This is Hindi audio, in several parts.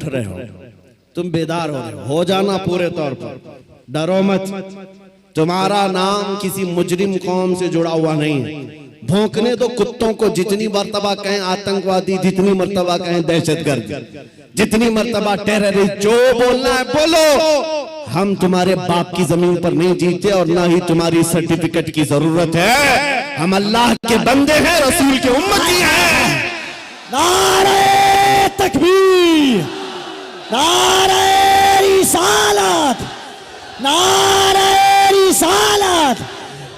उठ रहे हो, तुम बेदार हो रहे हो जाना पूरे तौर पर, डरो मत। तुम्हारा नाम किसी मुजरिम कौम से जुड़ा हुआ नहीं है। भौंकने दो कुत्तों को, जितनी मर्तबा कहें आतंकवादी, जितनी मर्तबा कहें दहशतगर्द, जितनी मर्तबा टेररिस्ट, जो बोलना है बोलो। हम तुम्हारे बाप की जमीन पर नहीं जीते और ना ही तुम्हारी सर्टिफिकेट की जरूरत है। हम अल्लाह के बंदे हैं, रसूल के उम्मती हैं। नारे तकबीर, नारे रिसालत, नारे रिसालत,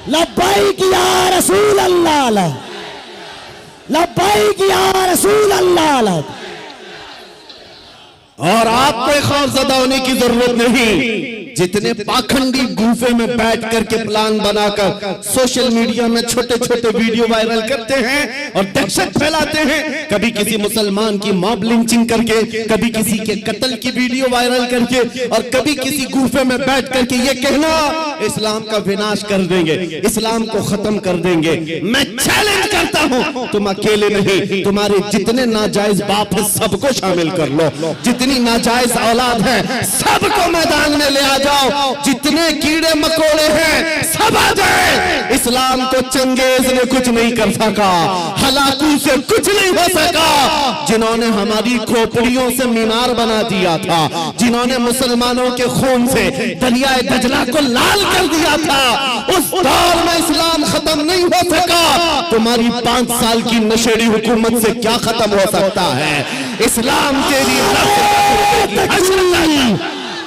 लब्बैक या रसूल अल्लाह, लब्बैक या रसूल अल्लाह। और आपको खौफजदा होने की जरूरत नहीं। जितने पाखंडी गुफे में बैठ करके प्लान बनाकर सोशल मीडिया में छोटे छोटे वीडियो वायरल करते हैं और दहशत फैलाते हैं, कभी किसी मुसलमान की मॉब लिंचिंग करके, कभी किसी के कत्ल की वीडियो वायरल करके, और कभी किसी गुफे में बैठ करके ये कहना इस्लाम का विनाश कर देंगे, इस्लाम को खत्म कर देंगे। मैं चैलेंज करता हूं, तुम अकेले नहीं, तुम्हारे जितने नाजायज बाप है सबको शामिल कर लो, जितनी नाजायज औलाद है सबको मैदान में ले आ जाओ, जितने कीड़े मकोड़े हैं सब आ जाए। इस्लाम को चंगेज ने कुछ नहीं कर सका, हलाकू से कुछ नहीं हो सका। जिन्होंने हमारी खोपड़ियों से मीनार बना दिया था, जिन्होंने मुसलमानों के खून से दरियाए दजला को लाल कर दिया था, उस दौर में इस्लाम खत्म नहीं हो सका। तुम्हारी 5 साल की नशेड़ी हुकूमत से क्या खत्म हो सकता है? इस्लाम तेरी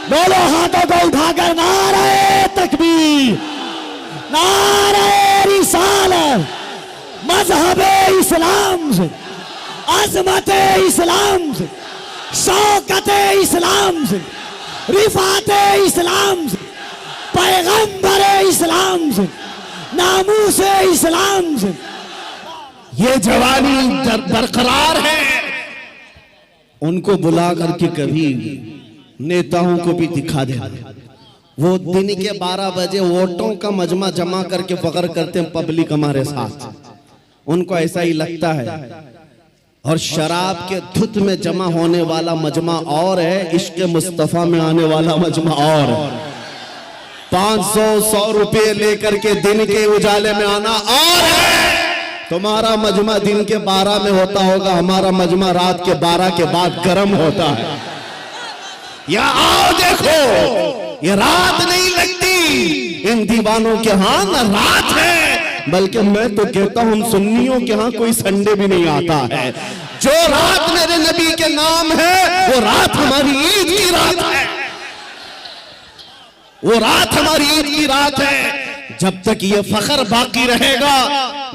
बोलो हाथों को उठाकर नारे तकबीर, नारे रिसालत, मजहबे इस्लाम से, अजमते इस्लाम से, शौकते इस्लाम से, रिफाते इस्लाम से, पैगंबरे इस्लाम से, नामूसे इस्लाम से। ये जवानी बरकरार है। उनको बुला करके कभी नेताओं को भी दिखा दे। वो दिन के 12 बजे वोटों का मजमा जमा करके फख्र करते हैं पब्लिक हमारे साथ, उनको ऐसा ही लगता है। और शराब के धुत में जमा होने वाला मजमा और है, इश्क मुस्तफा में आने वाला मजमा और है। 500-100 रुपए लेकर के दिन के उजाले में आना और है। तुम्हारा मजमा दिन के 12 में होता होगा, हमारा मजमा रात के 12 के बाद गर्म होता है। या आओ देखो, ये रात नहीं लगती इन दीवानों के हाथ, न रात है, बल्कि मैं तो कहता हूं सुन्नियों के यहाँ कोई संडे भी नहीं आता है। जो रात मेरे नबी के नाम है वो रात हमारी ईद की रात है, वो रात हमारी ईद की रात है। जब तक ये फख्र बाकी रहेगा,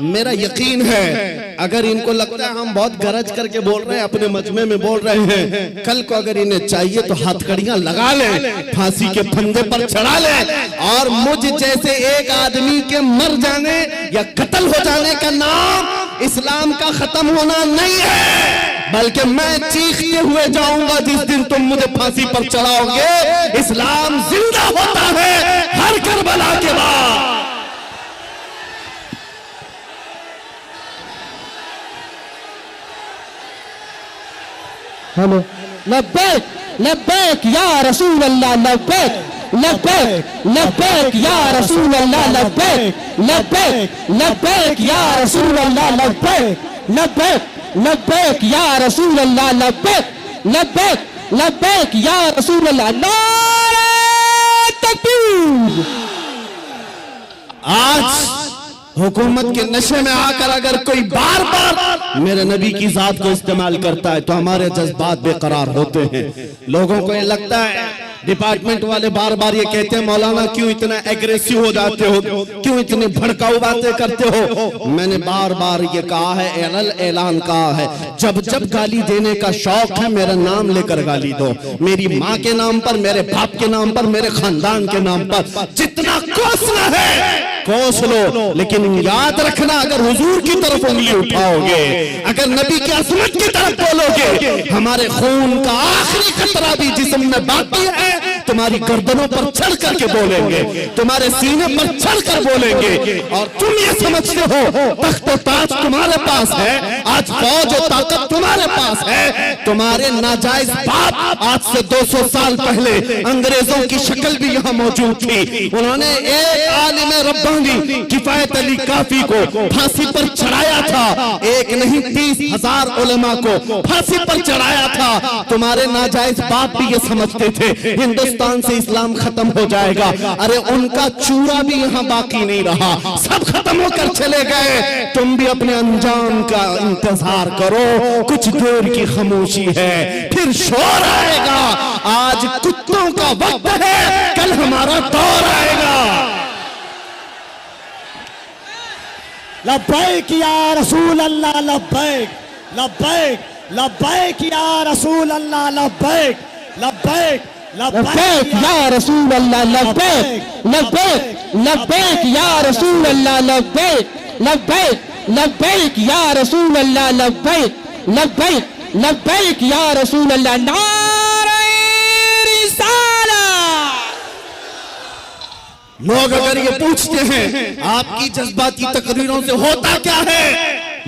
मेरा यकीन है, अगर इनको लगता है हम बहुत गरज करके बोल रहे हैं, अपने मजमे में बोल रहे हैं, कल को अगर इन्हें चाहिए तो हथकड़ियां लगा लें, फांसी के फंदे पर चढ़ा लें, और मुझ जैसे एक आदमी के मर जाने या कत्ल हो जाने का नाम इस्लाम का खत्म होना नहीं है, बल्कि मैं चीखते हुए जाऊंगा जिस दिन तुम मुझे फांसी पर चढ़ाओगे। इस्लाम जिंदा होता है हर करबला के बाद। हेलो, लब्बैक लब्बैक या रसूल अल्लाह, लब्बैक लब्बैक लब्बैक या रसूल अल्लाह, लब्बैक लब्बैक लब्बैक या रसूल अल्लाह, लब्बैक लब्बैक लब्बैक या रसूल अल्लाह, लब्बैक लब्बैक लब्बैक या रसूल अल्लाह। नारे तकबीर। आज हुकूमत के नशे में आकर अगर कोई बार बार मेरे नबी की जात को इस्तेमाल करता है तो हमारे जज्बात बेकरार होते हैं। लोगों को ये लगता है, डिपार्टमेंट वाले बार बार ये कहते हैं मौलाना क्यों इतना एग्रेसिव हो जाते हो, क्यों इतनी भड़काऊ बातें करते हो। मैंने बार बार ये कहा है, ऐलान कहा है, जब जब गाली देने का शौक है मेरा नाम लेकर गाली दो, मेरी माँ के नाम पर, मेरे बाप के नाम पर, मेरे खानदान के नाम पर, जितना कोसना है कोस लो, लेकिन याद रखना अगर हुजूर की तरफ उंगली उठाओगे, अगर नबी की अजमत की तरफ बोलोगे, हमारे खून का आखिरी कतरा भी जिस्म में बाकी है तुम्हारी गर्दनों पर चढ़ करके बोलेंगे, तुम्हारे सीने पर चढ़ कर बोलेंगे। और तुम ये समझते हो तख्त ताज तुम्हारे पास है, आज फौज और ताकत तुम्हारे पास है। तुम्हारे नाजायज बाप आज से 200 साल पहले अंग्रेजों की शक्ल भी यहाँ मौजूद थी। उन्होंने एक आलिम रब्बानी किफायत अली काफी को फांसी पर चढ़ाया था, एक नहीं 30,000 उलेमा को फांसी पर चढ़ाया था। तुम्हारे नाजायज बाप भी ये समझते थे हिंदुस्तान से इस्लाम खत्म हो जाएगा। अरे उनका चूरा भी यहाँ बाकी नहीं रहा, सब खत्म होकर चले गए। तुम भी अपने अंजाम का इंतजार करो, कुछ देर की खामोशी है, फिर शोर आएगा। आज कुत्तों का वक्त है, कल हमारा दौर आएगा। लब्बैक या रसूल अल्लाह, लब्बैक लब्बैक लब्बैक या रसूल अल्लाह, लब्बैक लब्बैक लब्बैक या रसूल अल्लाह, लब्बैक लब्बैक लब्बैक या रसूल अल्लाह, लब्बैक लब्बैक लब्बैक या रसूल अल्लाह, लब्बैक लब्बैक लब्बैक या रसूल अल्लाह। नारे रिसाला। लोग अगर ये पूछते हैं आपकी जज्बाती तकरीरों से होता क्या है,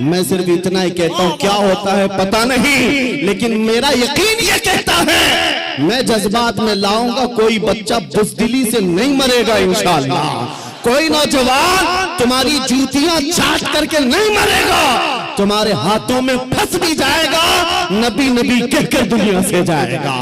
मैं सिर्फ इतना ही कहता हूं, क्या होता है पता नहीं, लेकिन मेरा यकीन ये कहता है मैं जज्बात में लाऊंगा, कोई बच्चा बुज़दिली से नहीं मरेगा इंशाअल्लाह। कोई नौजवान तुम्हारी जूतियां चाट करके नहीं मरेगा, तुम्हारे हाथों में फंस भी जाएगा, नबी नबी कहकर दुनिया से जाएगा।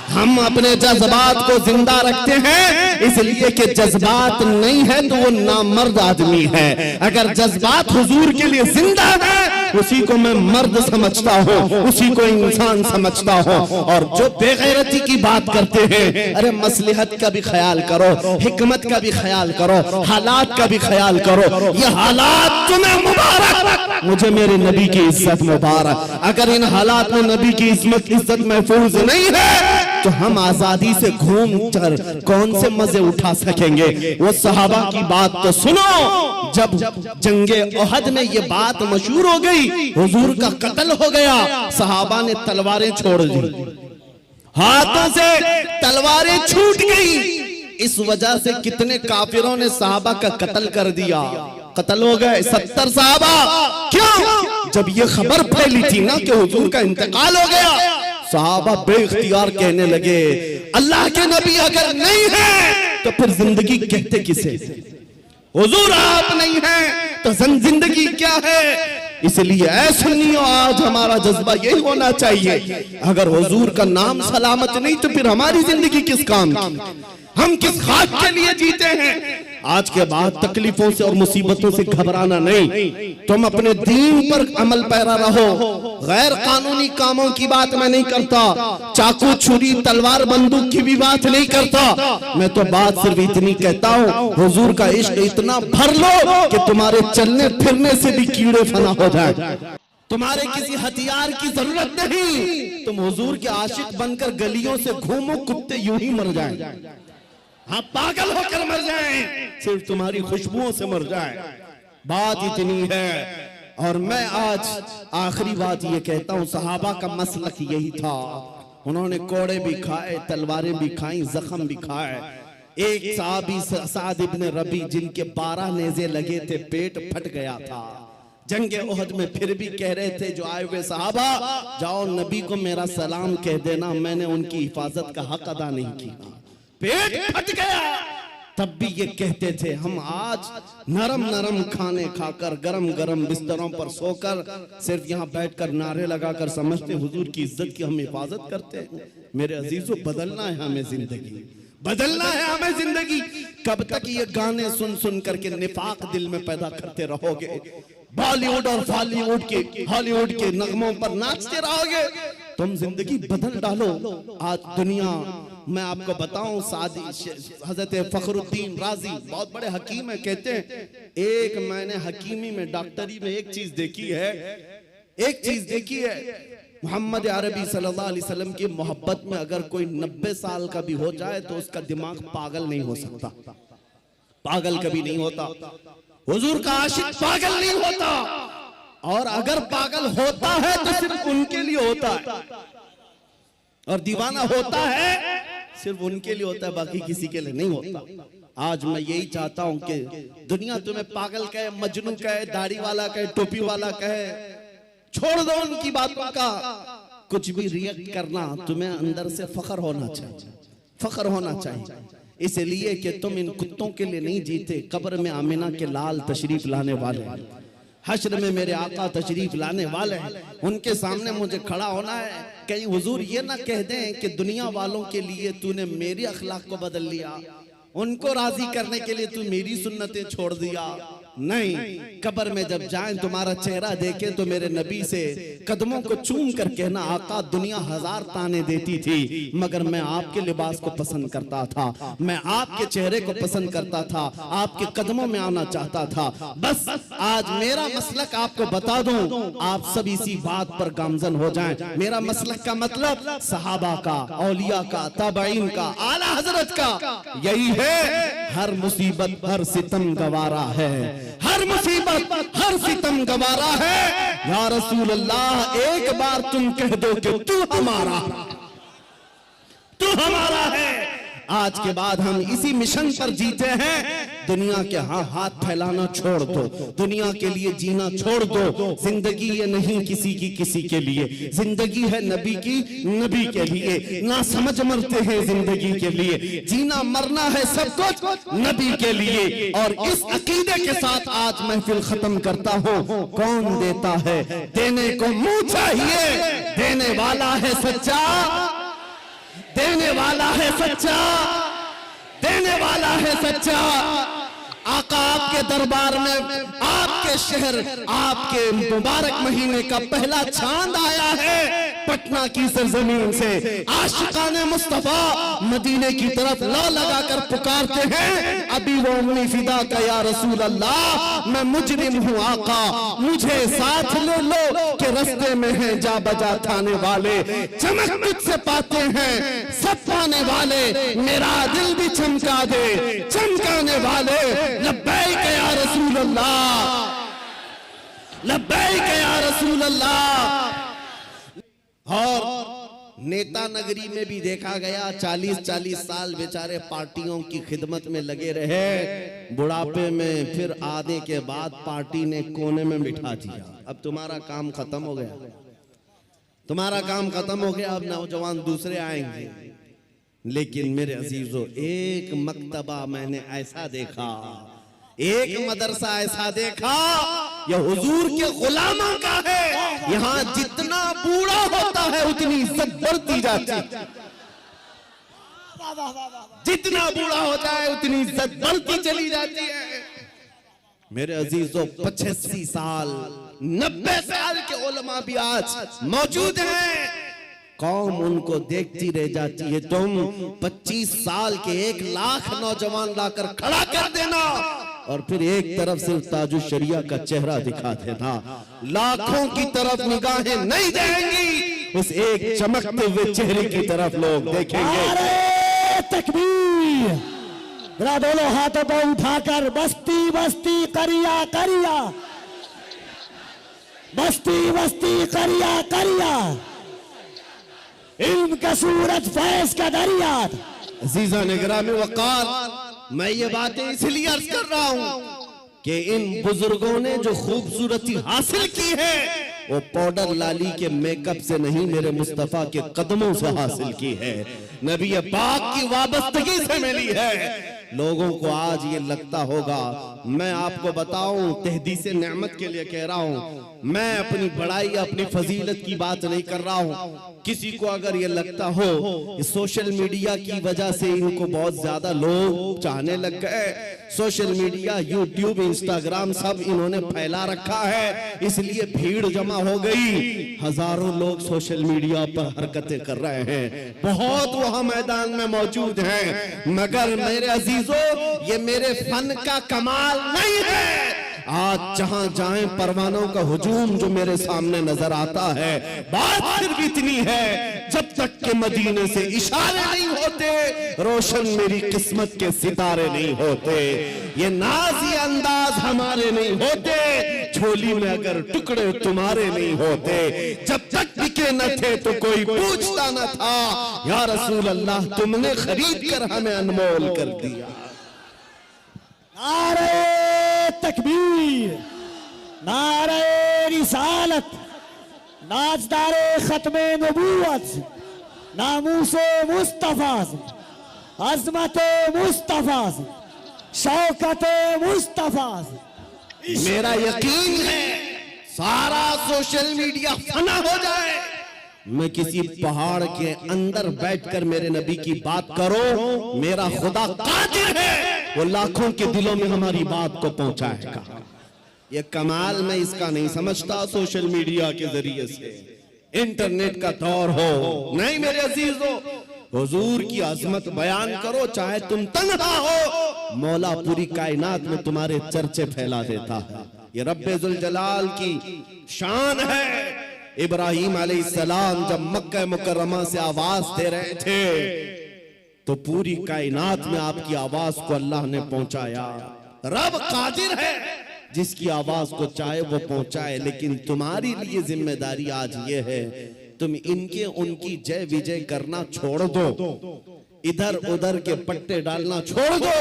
हम अपने जज्बात को जिंदा रखते हैं इसलिए कि जज्बात नहीं है तो वो नामर्द आदमी है। अगर जज्बात हुजूर के लिए जिंदा है उसी को मैं मर्द समझता हूँ, उसी को इंसान समझता हूँ। और जो बेगैरती की बात करते हैं, अरे मसलहत का भी ख्याल करो, हिकमत का भी ख्याल करो, हालात का भी ख्याल करो। ये हालात तुम्हें मुबारक, मुझे मेरे नबी की इज्जत मुबारक। अगर इन हालात में नबी की इज्जत महफूज नहीं है तो हम आजादी से घूम कर कौन से मजे उठा सकेंगे। वो सहाबा की बात तो सुनो, जब जंगे ओहद में ये बात मशहूर हो गई, हुजूर का कत्ल हो गया, सहाबा ने तलवारें छोड़ दी, हाथों से तलवारें छूट गई। इस वजह से कितने काफिरों ने सहाबा का कत्ल कर दिया, कत्ल हो गए 70 सहाबा। क्यों? जब ये खबर फैली थी ना कि हुजूर का इंतकाल हो गया, सहाबा बेइख्तियार कहने लगे अल्लाह के नबी अगर नहीं है तो फिर जिंदगी कहते किसे? हुजूर आप नहीं है तो जिंदगी क्या है? इसलिए ऐ सुन्नियों, आज हमारा जज्बा यही होना चाहिए, अगर हुजूर का नाम सलामत नहीं तो फिर हमारी जिंदगी किस काम की? हम किस खाक के लिए जीते हैं? आज के बाद तकलीफों से और मुसीबतों से घबराना नहीं, तुम अपने दीन पर अमल पैरा रहो। गैर कानूनी कामों की बात मैं नहीं करता, चाकू छुरी तलवार बंदूक की भी बात नहीं करता। मैं तो बात सिर्फ इतनी कहता हूँ, हुजूर का इश्क इतना भर लो कि तुम्हारे चलने फिरने से भी कीड़े फना हो जाए। तुम्हारे किसी हथियार की जरूरत नहीं, तुम हुजूर के आशिक बनकर गलियों से घूमो, कुत्ते यूं ही मर जाएं, हाँ पागल होकर मर जाएं, सिर्फ तुम्हारी खुशबुओं से मर जाएं। बात इतनी है। और मैं आज आखिरी बात ये कहता हूँ, सहाबा का मसलक यही था, उन्होंने कोड़े भी खाए, तलवारें भी खाई, जख्म भी खाए। एक साहबी साद इब्न रबी जिनके 12 नेज़े लगे थे, पेट फट गया था जंगे ओहद में, फिर भी कह रहे थे जो आए हुए सहाबा, जाओ नबी को मेरा सलाम कह देना, मैंने उनकी हिफाजत का हक अदा नहीं किया। पेट फट गया, तब भी ये कहते थे हम आज नरम नरम खाने खाकर, गरम गरम बिस्तरों पर सोकर, सिर्फ यहाँ बैठकर नारे लगाकर समझते हुजूर की इज्जत की हम हिफाजत करते हैं। मेरे अजीजों, बदलना है हमें जिंदगी, बदलना है हमें जिंदगी। कब तक ये गाने सुन सुन करके निफाक दिल में पैदा करते रहोगे? बॉलीवुड और हॉलीवुड के नगमों पर नाचते रहोगे? तुम जिंदगी बदल डालो। आज दुनिया, मैं आपको बताऊं, सादी हजरत फखरुद्दीन राजी बहुत बड़े हकीम है, कहते हैं एक मैंने हकीमी में, डॉक्टरी में एक चीज देखी है, मोहम्मद अरबी सल्लल्लाहु अलैहि वसल्लम की मोहब्बत में अगर कोई 90 साल का भी हो जाए तो उसका दिमाग पागल नहीं हो सकता, पागल कभी नहीं होता। हुजूर का आशिक पागल नहीं होता, और अगर पागल होता है तो सिर्फ उनके लिए होता है, और दीवाना होता है सिर्फ उनके लिए होता है, बाकी किसी के लिए नहीं होता। आज मैं यही चाहता हूं कि दुनिया तुम्हें पागल कहे, मजनू कहे, दाढ़ी वाला कहे, टोपी वाला कहे, छोड़ दो उनकी बातों का। कुछ भी रिएक्ट करना, तुम्हें अंदर से फख्र होना चाहिए, फख्र होना चाहिए, इसलिए कि तुम इन कुत्तों के लिए नहीं जीते। कब्र में आमिना के लाल तशरीफ लाने वाले हैं, हश्र में मेरे आका तशरीफ लाने वाले हैं, उनके सामने मुझे खड़ा होना है। कहीं हुजूर ये ना कह दें कि दुनिया वालों के लिए तूने मेरी अखलाक को बदल लिया, उनको राजी करने के लिए तू मेरी सुन्नतें छोड़ दिया। नहीं, कब्र में जब जाएं तुम्हारा चेहरा देखें तो मेरे नबी से कदमों को चूम कर कहना, आका दुनिया हजार ताने देती थी मगर मैं आपके लिबास को पसंद करता था, मैं आपके चेहरे को पसंद करता था, आपके कदमों में आना चाहता था। बस आज मेरा मसलक आपको बता दूं, आप सब इसी बात पर गामजन हो जाएं। मेरा मसलक का मतलब सहाबा का, औलिया का, ताबईन का, आला हजरत का यही है, हर मुसीबत हर सितम गवारा है, हर मुसीबत हर सितम गवारा है। या रसूल अल्लाह, एक बार तुम कह दो कि तू हमारा, तू हमारा है। आज के बाद हम इसी मिशन पर जीते हैं। दुनिया के हाथ फैलाना छोड़ दो, दुनिया के लिए जीना छोड़ दो। जिंदगी ये नहीं किसी की किसी के लिए, जिंदगी है नबी की नबी के लिए। ना समझ मरते हैं जिंदगी के लिए, जीना मरना है सब कुछ नबी के लिए। और इस अकीदे के साथ आज महफिल खत्म करता हूँ। कौन देता है, देने को मुंह चाहिए, देने वाला है सच्चा, देने वाला है सच्चा, देने वाला है सच्चा। आका आपके दरबार में, आपके शहर, आपके मुबारक महीने का पहला चांद आया है पटना की सरजमीन से। आशिकाने मुस्तफा मदीने की तरफ ला लगाकर पुकारते हैं, अभी वो उम्मी फिदा का या रसूल अल्लाह, मैं मुजरिम हूँ आका, मुझे साथ ले लो कि रस्ते में है जा बजा थाने वाले। चमक तुझसे पाते हैं सब पाने वाले, मेरा दिल भी चमका दे चमकाने वाले। लब्बैक या रसूल अल्लाह, लब्बैक या रसूल अल्लाह। और नेता नगरी में भी देखा गया, 40-40 साल बेचारे पार्टियों की खिदमत में लगे रहे, बुढ़ापे में फिर आने के बाद पार्टी ने कोने में बिठा दिया। अब तुम्हारा काम खत्म हो गया, तुम्हारा काम खत्म हो गया, अब नौजवान दूसरे आएंगे। लेकिन मेरे अजीजों, एक मकतबा मैंने ऐसा देखा, एक मदरसा ऐसा देखा, यह हुजूर के गुलामों का है। यहाँ जितना बूढ़ा होता है उतनी इज्जत बढ़ती जाती है, जितना बूढ़ा हो जाए उतनी इज्जत बढ़ती चली जाती है। मेरे अजीजों, 85 साल 90 साल के उलमा भी आज मौजूद हैं, कौम उनको देखती रह जाती है। तुम 25 साल के 1 लाख नौजवान लाकर खड़ा कर देना और फिर एक तरफ सिर्फ ताजुश शरिया का चेहरा दिखा देना, लाखों की तरफ निगाहें नहीं जाएंगी, उस एक चमकते हुए चेहरे की तरफ लोग देखेंगे। नारे तकबीर, जरा दोनों हाथों को उठाकर बस्ती बस्ती करिया करिया, बस्ती बस्ती करिया करिया, इल्म का सूरज फैज का दरिया। अजीजा निगरामी वक़ार, मैं ये बातें इसलिए अर्ज कर रहा हूं कि इन बुजुर्गों ने जो खूबसूरती हासिल की है वो पाउडर लाली के मेकअप से नहीं, मेरे मुस्तफा के कदमों से हासिल की है, नबी पाक की वाबस्तगी से मिली है। लोगों को आज ये लगता होगा, मैं आपको बताऊं, तहदीसे नेमत के लिए कह रहा हूं, मैं अपनी बड़ाई अपनी फजीलत की बात नहीं कर रहा हूं। किसी को अगर ये लगता हो सोशल मीडिया की वजह से इनको बहुत ज्यादा लोग चाहने लग गए, सोशल मीडिया, यूट्यूब, इंस्टाग्राम सब इन्होंने फैला रखा है, इसलिए भीड़ जमा हो गई, हजारों लोग सोशल मीडिया पर हरकतें कर रहे हैं, बहुत वहां मैदान में मौजूद हैं। मगर मेरे अजीजों, ये मेरे फन का कमाल नहीं है। आज जहां जाएं परवानों का हुजूम जो मेरे सामने नजर आता है, बात सिर्फ इतनी है, जब तक के मदीने से इशारे नहीं होते, रोशन मेरी किस्मत के सितारे नहीं होते, ये नाज़ी अंदाज हमारे नहीं होते, झोली में अगर टुकड़े तुम्हारे नहीं होते, जब तक बिके न थे तो कोई पूछता न था, या रसूल अल्लाह तुमने खरीद कर हमें अनमोल कर दिया। नारे तकबीर, नारे रिसालत, नाजदारे खत्मे नबूवत, नामूसे मुस्तफा, अजमत मुस्तफा, शौकत मुस्तफा। मेरा यकीन है सारा सोशल मीडिया फना हो जाए, मैं किसी पहाड़ के अंदर बैठकर मेरे नबी की बात करो, मेरा खुदा कादिर है, वो लाखों के दिलों में हमारी बात को पहुंचाएगा। ये कमाल मैं इसका नहीं समझता सोशल मीडिया के जरिए से, इंटरनेट का दौर हो नहीं मेरे अजीजों, हुजूर की अजमत बयान करो, चाहे तुम तन्हा हो, मौला पूरी कायनात में तुम्हारे चर्चे फैला देता है। ये रब्बे जुल जलाल की शान है। इब्राहिम अलैहिस्सलाम जब मक्का मुकर्रमा से आवाज दे रहे थे तो पूरी कायनात में आपकी आवाज को अल्लाह ने पहुंचाया। रब कादिर है, जिसकी आवाज को चाहे वो पहुंचाए, लेकिन तुम्हारी लिए जिम्मेदारी आज ये है तुम इनके उनकी जय विजय करना छोड़ दो, इधर उधर के पट्टे डालना छोड़ दो।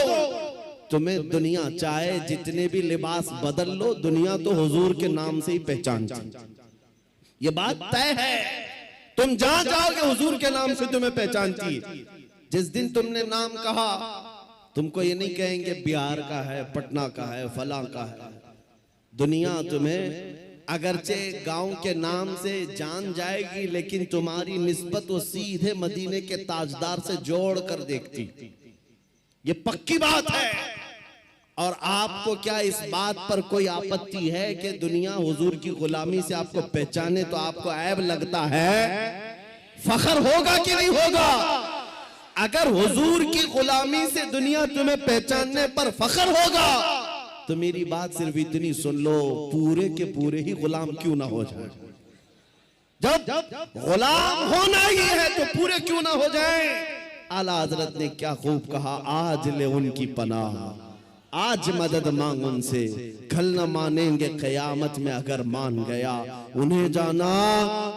तुम्हें दुनिया चाहे जितने भी लिबास बदल लो, दुनिया तो हुजूर के नाम से ही पहचानती, ये बात तय है। तुम जहां जाओगे हुजूर के नाम से तुम्हें पहचानती। जिस दिन तुमने नाम कहा, तुमको ये नहीं कहेंगे बिहार का है, पटना का है, फला का है। दुनिया तुम्हें अगरचे गांव के नाम से जान जाएगी, लेकिन तुम्हारी निस्बत वो सीधे मदीने के ताजदार से जोड़ कर देखती, ये पक्की बात है। और आपको क्या इस बात पर कोई आपत्ति है कि दुनिया हुजूर की गुलामी से आपको पहचाने तो आपको ऐब लगता है? फख्र होगा कि नहीं होगा? अगर हुजूर की गुलामी से दुनिया तुम्हें पहचानने पर फख्र होगा तो मेरी बात सिर्फ इतनी सुन लो, पूरे के पूरे ही गुलाम क्यों ना हो जाए। जब गुलाम होना ही है तो पूरे क्यों ना हो जाए। आला हजरत ने क्या खूब कहा, आज ले उनकी पनाह, आज मदद मांग उनसे, कल न मानेंगे कयामत में अगर मान गया। उन्हें जाना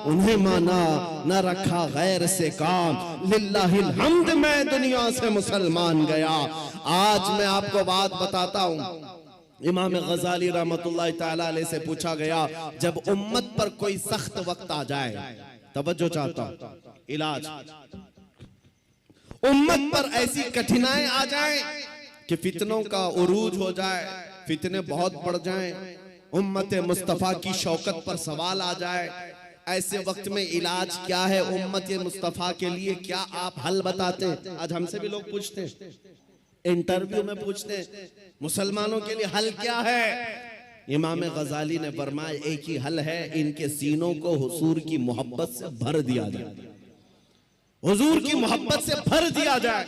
उन्हें माना, न रखा गैर से काम, लिल्लाहिल हम्द मैं दुनिया से मुसलमान गया। आज मैं आपको बात बताता हूं, इमाम गजाली रहमतुल्लाह ताला अलैह से पूछा गया, जब उम्मत पर कोई सख्त वक्त आ जाए, तवज्जो चाहता हूं, इलाज, उम्मत पर ऐसी कठिनाई आ जाए कि फितनों का उरूज हो जाए, फितने बहुत बढ़ जाएं, उम्मत मुस्तफा की शौकत पर सवाल आ जाए, ऐसे वक्त में इलाज क्या है उम्मत मुस्तफा के लिए, क्या आप हल बताते हैं? आज हमसे भी लोग पूछते हैं, इंटरव्यू में पूछते हैं, मुसलमानों के लिए हल क्या है? इमाम गजाली ने फरमाया एक ही हल है, इनके सीनों को हुजूर की मोहब्बत से भर दिया जाए, हुजूर की मोहब्बत से भर दिया जाए।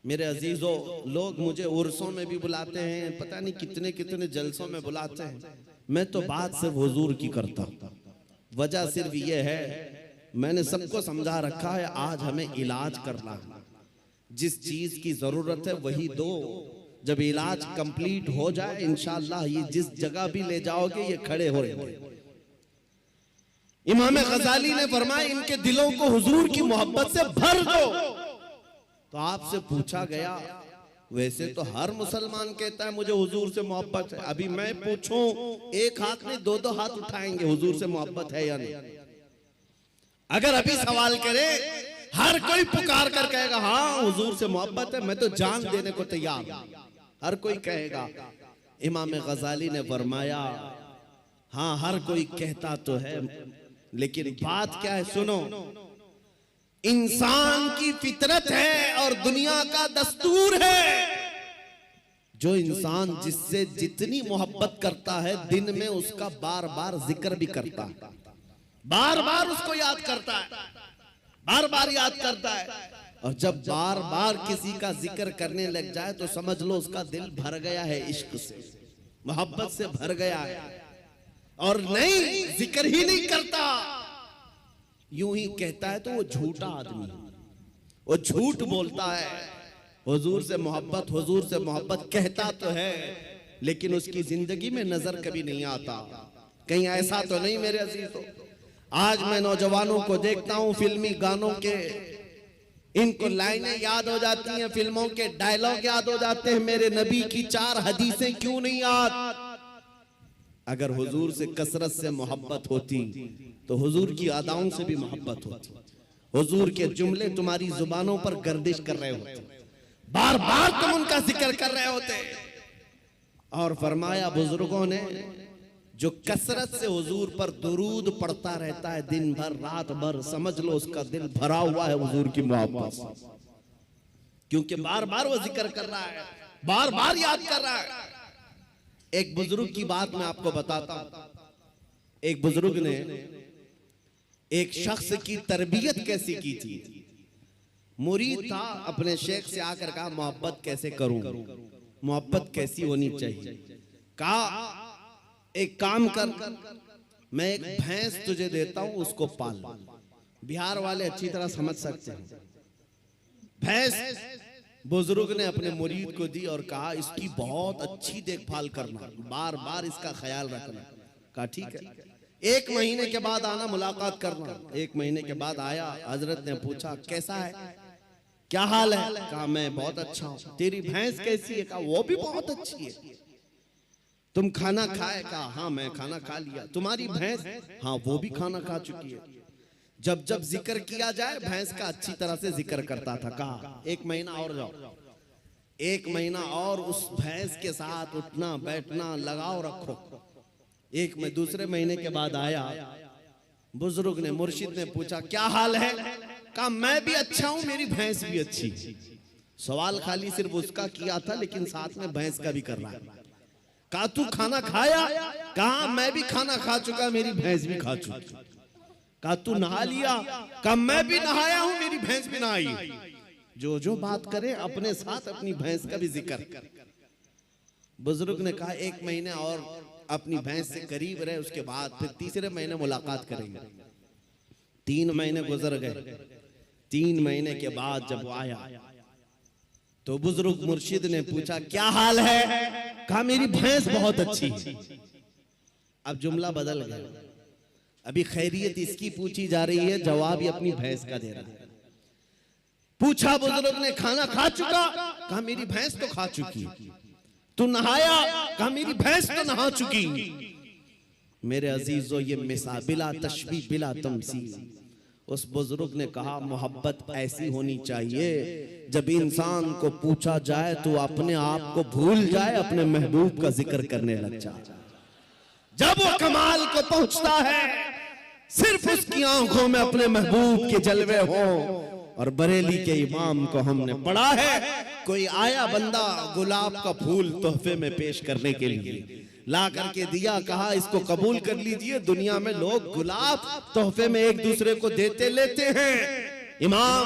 मेरे अजीजों, लोग मुझे उर्सों में भी बुलाते हैं, पता नहीं कितने कितने जलसों में बुलाते हैं, मैं तो बात सिर्फ हुजूर की करता हूं। वजह सिर्फ ये है, मैंने सबको समझा रखा है, आज हमें इलाज करना है, जिस चीज की जरूरत है वही दो। जब इलाज कंप्लीट हो जाए इंशाअल्लाह ये जिस जगह भी ले जाओगे ये खड़े हो रहे। इमाम गजाली ने फरमाया इनके दिलों को हुजूर की मोहब्बत से भर दो। तो आपसे पूछा गया, वैसे तो हर मुसलमान कहता है मुझे हुजूर से मोहब्बत है, अभी मैं पूछूं एक हाथ में दो दो हाथ उठाएंगे हुजूर से मोहब्बत है या नहीं? अगर अभी सवाल करे, हर कोई पुकार कर कहेगा हाँ हुजूर से मोहब्बत है, मैं तो जान देने को तैयार हूं, हर कोई कहेगा। इमाम गजाली ने फरमाया हाँ हर कोई कहता तो है, लेकिन बात क्या है सुनो, इंसान की फितरत है और दुनिया का दस्तूर है, जो इंसान जिससे जितनी मोहब्बत करता है दिन में उसका बार बार जिक्र भी करता है, बार बार उसको याद करता है, बार बार याद करता है। और जब बार बार किसी का जिक्र करने लग जाए तो समझ लो उसका दिल भर गया है, इश्क से मोहब्बत से भर गया है, और नहीं जिक्र ही नहीं करता, यूं ही कहता है तो वो झूठा आदमी, वो झूठ बोलता है। हुजूर से मोहब्बत कहता तो है, लेकिन उसकी जिंदगी में नजर कभी नहीं आता। कहीं ऐसा तो नहीं मेरे अजीजों, आज मैं नौजवानों को देखता हूं, फिल्मी गानों के इनको लाइनें याद हो जाती हैं, फिल्मों के डायलॉग याद हो जाते हैं, मेरे नबी की 4 हदीसें क्यों नहीं याद। अगर हुजूर से कसरत से मोहब्बत होती तो हुजूर की अदाओं से भी मोहब्बत होती। हुजूर के जुमले तुम्हारी जुबानों पर गर्दिश कर रहे होते, बार बार तुम उनका जिक्र कर रहे होते। और फरमाया बुजुर्गों ने, जो कसरत से हुजूर पर दुरूद पढ़ता रहता है दिन भर रात भर, समझ लो उसका दिल भरा हुआ है हुजूर की मोहब्बत से, क्योंकि बार बार वो जिक्र कर रहा है, बार बार याद कर रहा है। एक बुजुर्ग की बात मैं आपको बताता हूं। एक बुजुर्ग ने एक शख्स की तरबियत कैसी की थी। मुरीद था, अपने शेख से आकर कहा मोहब्बत कैसे करूं, मोहब्बत कैसी होनी चाहिए। कहा एक काम कर, मैं एक भैंस तुझे देता हूं, उसको पाल। बिहार वाले अच्छी तरह समझ सकते हैं। भैंस बुजुर्ग ने अपने मुरीद को दी और कहा इसकी बहुत अच्छी देखभाल करना, बार बार इसका ख्याल रखना। कहा ठीक है, 1 महीने के बाद आना, मुलाकात करना। 1 महीने के बाद आया, हजरत ने पूछा कैसा है, क्या हाल है। कहा मैं बहुत अच्छा हूं। तेरी भैंस कैसी है। कहा वो भी बहुत अच्छी है। तुम खाना खाए। कहा हाँ मैं खाना खा लिया। तुम्हारी भैंस। हाँ वो भी खाना खा चुकी है। जब जब जिक्र किया जाए भैंस का अच्छी तरह से जिक्र करता था। कहा 1 महीना और जाओ, 1 महीना और उस भैंस के साथ उठना बैठना लगाव रखो। दूसरे महीने के बाद आया, बुजुर्ग ने, मुर्शिद ने पूछा क्या हाल है। कहा मैं भी अच्छा हूं, मेरी भैंस भी अच्छी। सवाल खाली सिर्फ उसका किया था, लेकिन साथ में भैंस का भी कर रहा है। कहा तू खाना खाया। कहा मैं भी खाना खा चुका, मेरी भैंस भी खा चुकी। कहा तू नहा लिया। कहा मैं भी नहाया हूं, मेरी भैंस भी नहाई। जो बात करे अपने साथ अपनी भैंस का भी जिक्र। बुजुर्ग ने कहा 1 महीने और अपनी भैंस से करीब रहे, उसके बाद फिर तीसरे महीने मुलाकात करेंगे। 3 महीने गुजर गए। 3 महीने के बाद जब वो आया तो बुजुर्ग मुर्शिद ने पूछा क्या हाल है। कहा मेरी भैंस बहुत अच्छी। अब जुमला बदल गया, अभी खैरियत इसकी पूछी जा रही है, जवाब ये अपनी भैंस का दे रहा है। पूछा बुजुर्ग ने खाना खा चुका। कहा मेरी भैंस तो खा चुकी। तू नहाया। कहा मेरी भैंस तो नहा चुकी। मेरे अजीजों ये मिसाल बिला तशबीह बिला तमसील। उस बुजुर्ग ने कहा मोहब्बत ऐसी होनी चाहिए जब इंसान को पूछा जाए तो अपने आप को भूल जाए, अपने महबूब का जिक्र करने लग जाए। जब वो कमाल को पहुंचता है सिर्फ उसकी आंखों में अपने महबूब के जलवे हो। और बरेली के इमाम को हमने पढ़ा है, कोई आया बंदा गुलाब का फूल तोहफे में पेश करने के लिए, ला करके दिया, कहा इसको कबूल कर लीजिए। दुनिया में लोग गुलाब तोहफे में एक दूसरे को देते लेते हैं। इमाम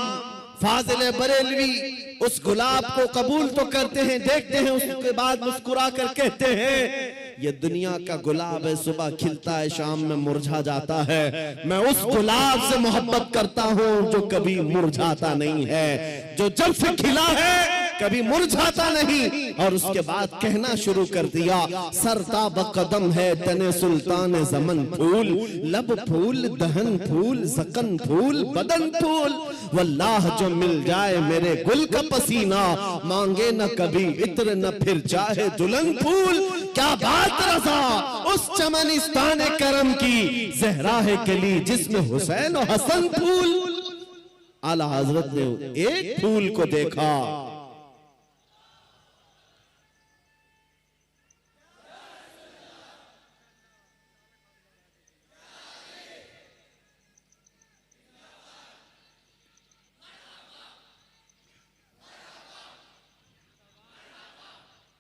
फाजिल बरेलवी उस गुलाब को कबूल तो करते हैं, देखते हैं, उसके बाद मुस्कुरा कर कहते हैं ये दुनिया का गुलाब है, सुबह खिलता है शाम में मुरझा जाता है। मैं उस गुलाब से मोहब्बत करता हूं जो कभी मुरझाता नहीं है, जो जब से खिला है कभी मुरझाता नहीं। और उसके बाद कहना शुरू कर दिया सरताब कदम है तने सुल्तान जमन फूल, लब फूल दहन फूल सकन फूल बदन फूल। वल्लाह जो मिल जाए मेरे गुल का पसीना, मांगे न कभी इत्र न फिर चाहे दुल्हन फूल। क्या बात रजा उस चमनिस्तान करम की, जहरा है कली जिसमें हुसैन और हसन फूल। आला हजरत ने एक फूल को देखा,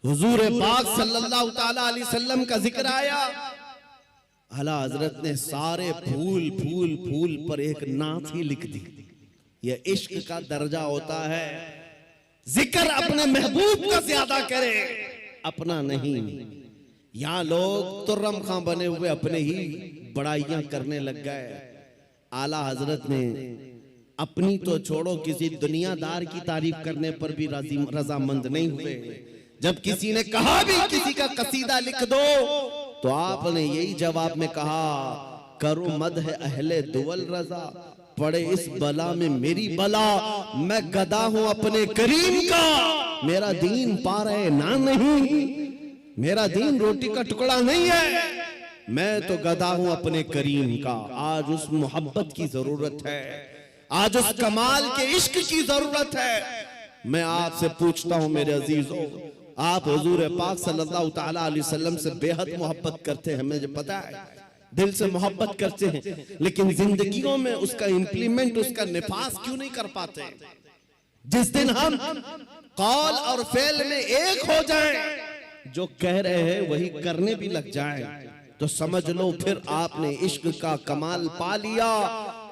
हुजूर पाक सल्लल्लाहु ताला अलैहि वसल्लम का जिक्र आया। आला हजरत ने सारे फूल फूल फूल पर एक नात ही लिख दी। यह इश्क का दर्जा होता है, जिक्र अपने महबूब का ज्यादा करे, अपना नहीं। यहाँ लोग तुर्रम खां बने हुए अपने ही बड़ाइयां करने लग गए। आला हजरत ने अपनी तो छोड़ो, किसी दुनियादार की तारीफ करने पर भी रजामंद नहीं हुए। जब किसी ने कहा भी किसी का कसीदा लिख दो तो आपने यही जवाब में कहा करो मद है अहले दुवल रजा, पड़े इस बला में मेरी बला, मैं गदा हूं अपने करीम का, मेरा दीन पा रहे ना नहीं, मेरा दीन रोटी का टुकड़ा नहीं है, मैं तो गदा हूं अपने करीम का। आज उस मोहब्बत की जरूरत है, आज उस कमाल के इश्क की जरूरत है। मैं आपसे पूछता हूं मेरे अजीजों, आप हुजूर पाक सल्लल्लाहु ताला अलैहि वसल्लम से बेहद मोहब्बत करते हैं, मुझे पता है, दिल से मोहब्बत करते हैं, लेकिन जिंदगियों में उसका इंप्लीमेंट, उसका निफास क्यों नहीं कर पाते? जिस दिन हम कौल और फेल में एक हो जाएं, जो कह रहे हैं वही करने भी लग जाएं, तो समझ लो फिर आपने इश्क का कमाल पा लिया।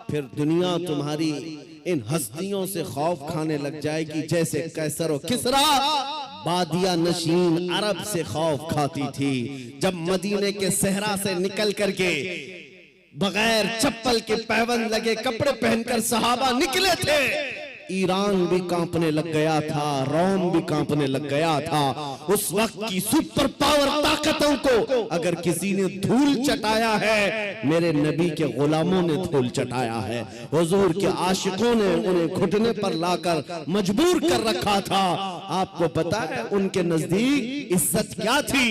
फिर दुनिया तुम्हारी इन हस्तियों से खौफ खाने लग जाएगी जैसे कैसर और किसरा बादिया नशीन अरब से खौफ खाती थी। जब मदीने के सहरा से निकल करके बगैर चप्पल के पैबंद लगे कपड़े पहनकर सहाबा निकले थे, ईरान भी कांपने लग गया था, रोम भी कांपने लग गया था। उस वक्त की सुपर पावर ताकतों को अगर किसी ने धूल चटाया है, मेरे नबी के गुलामों ने धूल चटाया है। हुजूर के आशिकों ने उन्हें घुटने पर लाकर मजबूर कर रखा था। आपको पता है उनके नजदीक इज्जत क्या थी?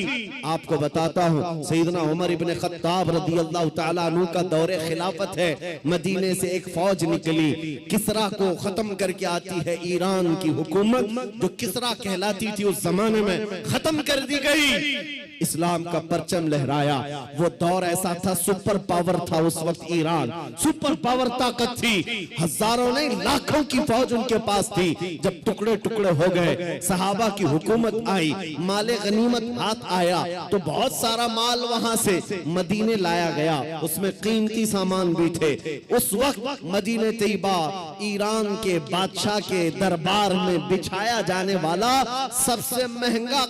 आपको बताता हूँ, सैयदना उमर इब्ने खत्ताब रदियल्लाहु ताला अन्हु का दौरे खिलाफत है। मदीने से एक फौज निकली, किसरा को खत्म करके आती है। ईरान की हुकूमत जो किसरा कहलाती थी उस जमाने में खत्म कर दी गई। इस्लाम का परचम लहराया। वो दौर ऐसा था, सुपर पावर था उस वक्त ईरान, सुपर पावर ताकत थी। हजारों नहीं लाखों की फौज उनके पास थी। जब टुकड़े टुकड़े हो गए, सहाबा की हुकूमत आई, माले गनीमत हाथ आया, तो बहुत सारा माल वहां से मदीने लाया गया, उसमें कीमती सामान भी थे। उस वक्त मदीने तैयबा ईरान के बादशाह के दरबार में बिछाया जाने वाला सबसे महंगा